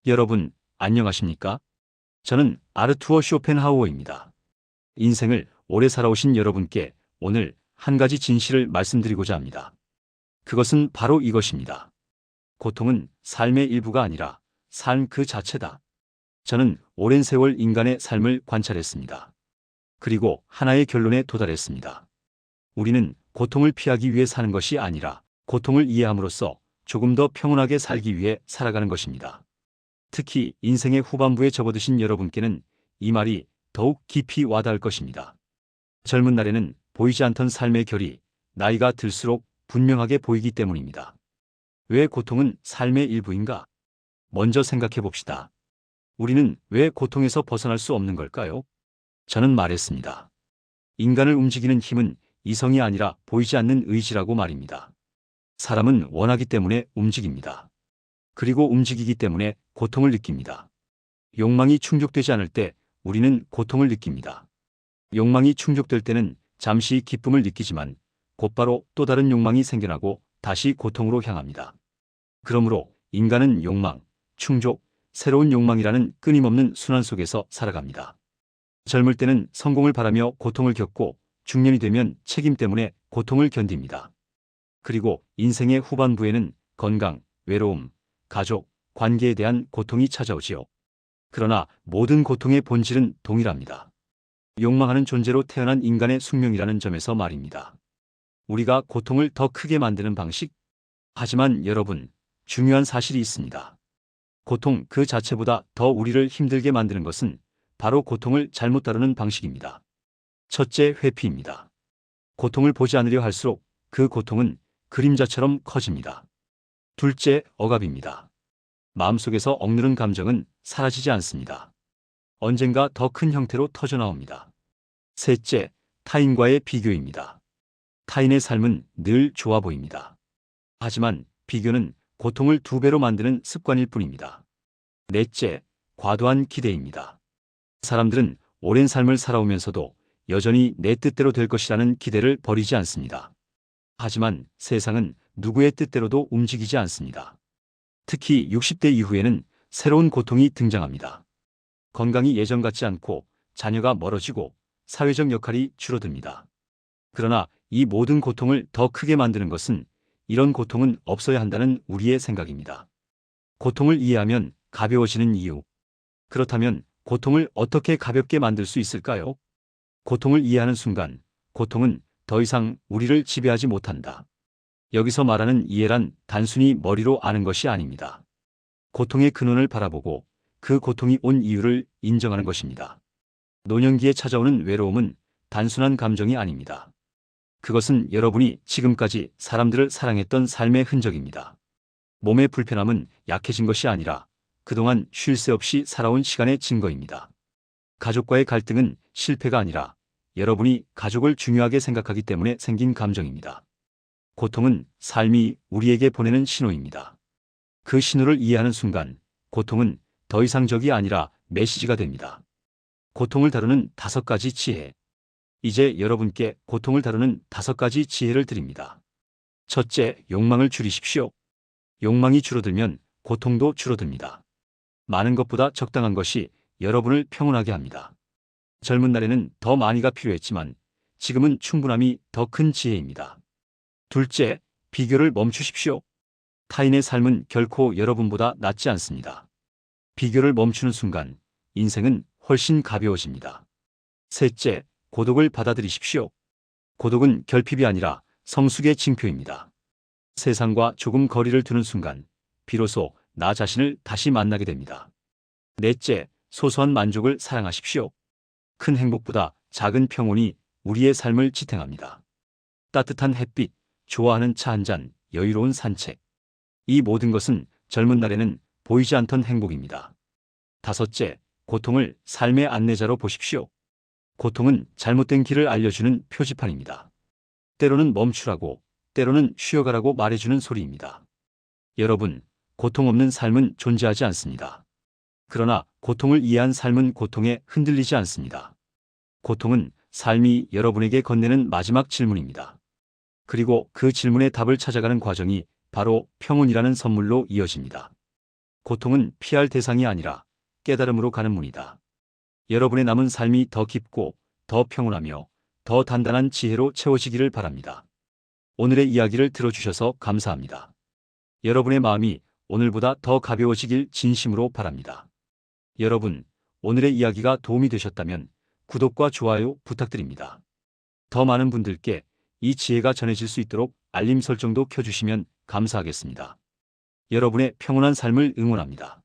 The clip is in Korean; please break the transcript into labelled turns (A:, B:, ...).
A: 여러분, 안녕하십니까? 저는 아르투어 쇼펜하우어입니다. 인생을 오래 살아오신 여러분께 오늘 한 가지 진실을 말씀드리고자 합니다. 그것은 바로 이것입니다. 고통은 삶의 일부가 아니라 삶 그 자체다. 저는 오랜 세월 인간의 삶을 관찰했습니다. 그리고 하나의 결론에 도달했습니다. 우리는 고통을 피하기 위해 사는 것이 아니라 고통을 이해함으로써 조금 더 평온하게 살기 위해 살아가는 것입니다. 특히 인생의 후반부에 접어드신 여러분께는 이 말이 더욱 깊이 와닿을 것입니다. 젊은 날에는 보이지 않던 삶의 결이 나이가 들수록 분명하게 보이기 때문입니다. 왜 고통은 삶의 일부인가? 먼저 생각해 봅시다. 우리는 왜 고통에서 벗어날 수 없는 걸까요? 저는 말했습니다. 인간을 움직이는 힘은 이성이 아니라 보이지 않는 의지라고 말입니다. 사람은 원하기 때문에 움직입니다. 그리고 움직이기 때문에 고통을 느낍니다. 욕망이 충족되지 않을 때 우리는 고통을 느낍니다. 욕망이 충족될 때는 잠시 기쁨을 느끼지만 곧바로 또 다른 욕망이 생겨나고 다시 고통으로 향합니다. 그러므로 인간은 욕망, 충족, 새로운 욕망이라는 끊임없는 순환 속에서 살아갑니다. 젊을 때는 성공을 바라며 고통을 겪고 중년이 되면 책임 때문에 고통을 견딥니다. 그리고 인생의 후반부에는 건강, 외로움, 가족, 관계에 대한 고통이 찾아오지요. 그러나 모든 고통의 본질은 동일합니다. 욕망하는 존재로 태어난 인간의 숙명이라는 점에서 말입니다. 우리가 고통을 더 크게 만드는 방식? 하지만 여러분, 중요한 사실이 있습니다. 고통 그 자체보다 더 우리를 힘들게 만드는 것은 바로 고통을 잘못 다루는 방식입니다. 첫째, 회피입니다. 고통을 보지 않으려 할수록 그 고통은 그림자처럼 커집니다. 둘째, 억압입니다. 마음속에서 억누른 감정은 사라지지 않습니다. 언젠가 더 큰 형태로 터져나옵니다. 셋째, 타인과의 비교입니다. 타인의 삶은 늘 좋아 보입니다. 하지만 비교는 고통을 2배로 만드는 습관일 뿐입니다. 넷째, 과도한 기대입니다. 사람들은 오랜 삶을 살아오면서도 여전히 내 뜻대로 될 것이라는 기대를 버리지 않습니다. 하지만 세상은 누구의 뜻대로도 움직이지 않습니다. 특히 60대 이후에는 새로운 고통이 등장합니다. 건강이 예전 같지 않고 자녀가 멀어지고 사회적 역할이 줄어듭니다. 그러나 이 모든 고통을 더 크게 만드는 것은 이런 고통은 없어야 한다는 우리의 생각입니다. 고통을 이해하면 가벼워지는 이유. 그렇다면 고통을 어떻게 가볍게 만들 수 있을까요? 고통을 이해하는 순간, 고통은 더 이상 우리를 지배하지 못한다. 여기서 말하는 이해란 단순히 머리로 아는 것이 아닙니다. 고통의 근원을 바라보고 그 고통이 온 이유를 인정하는 것입니다. 노년기에 찾아오는 외로움은 단순한 감정이 아닙니다. 그것은 여러분이 지금까지 사람들을 사랑했던 삶의 흔적입니다. 몸의 불편함은 약해진 것이 아니라 그동안 쉴 새 없이 살아온 시간의 증거입니다. 가족과의 갈등은 실패가 아니라 여러분이 가족을 중요하게 생각하기 때문에 생긴 감정입니다. 고통은 삶이 우리에게 보내는 신호입니다. 그 신호를 이해하는 순간 고통은 더 이상 적이 아니라 메시지가 됩니다. 고통을 다루는 5가지 지혜. 이제 여러분께 고통을 다루는 5가지 지혜를 드립니다. 첫째, 욕망을 줄이십시오. 욕망이 줄어들면 고통도 줄어듭니다. 많은 것보다 적당한 것이 여러분을 평온하게 합니다. 젊은 날에는 더 많이가 필요했지만 지금은 충분함이 더 큰 지혜입니다. 둘째, 비교를 멈추십시오. 타인의 삶은 결코 여러분보다 낫지 않습니다. 비교를 멈추는 순간 인생은 훨씬 가벼워집니다. 셋째, 고독을 받아들이십시오. 고독은 결핍이 아니라 성숙의 징표입니다. 세상과 조금 거리를 두는 순간 비로소 나 자신을 다시 만나게 됩니다. 넷째, 소소한 만족을 사랑하십시오. 큰 행복보다 작은 평온이 우리의 삶을 지탱합니다. 따뜻한 햇빛, 좋아하는 차 한 잔, 여유로운 산책. 이 모든 것은 젊은 날에는 보이지 않던 행복입니다. 다섯째, 고통을 삶의 안내자로 보십시오. 고통은 잘못된 길을 알려주는 표지판입니다. 때로는 멈추라고, 때로는 쉬어가라고 말해주는 소리입니다. 여러분, 고통 없는 삶은 존재하지 않습니다. 그러나 고통을 이해한 삶은 고통에 흔들리지 않습니다. 고통은 삶이 여러분에게 건네는 마지막 질문입니다. 그리고 그 질문의 답을 찾아가는 과정이 바로 평온이라는 선물로 이어집니다. 고통은 피할 대상이 아니라 깨달음으로 가는 문이다. 여러분의 남은 삶이 더 깊고 더 평온하며 더 단단한 지혜로 채워지기를 바랍니다. 오늘의 이야기를 들어주셔서 감사합니다. 여러분의 마음이 오늘보다 더 가벼워지길 진심으로 바랍니다. 여러분, 오늘의 이야기가 도움이 되셨다면 구독과 좋아요 부탁드립니다. 더 많은 분들께 이 지혜가 전해질 수 있도록 알림 설정도 켜주시면 감사하겠습니다. 여러분의 평온한 삶을 응원합니다.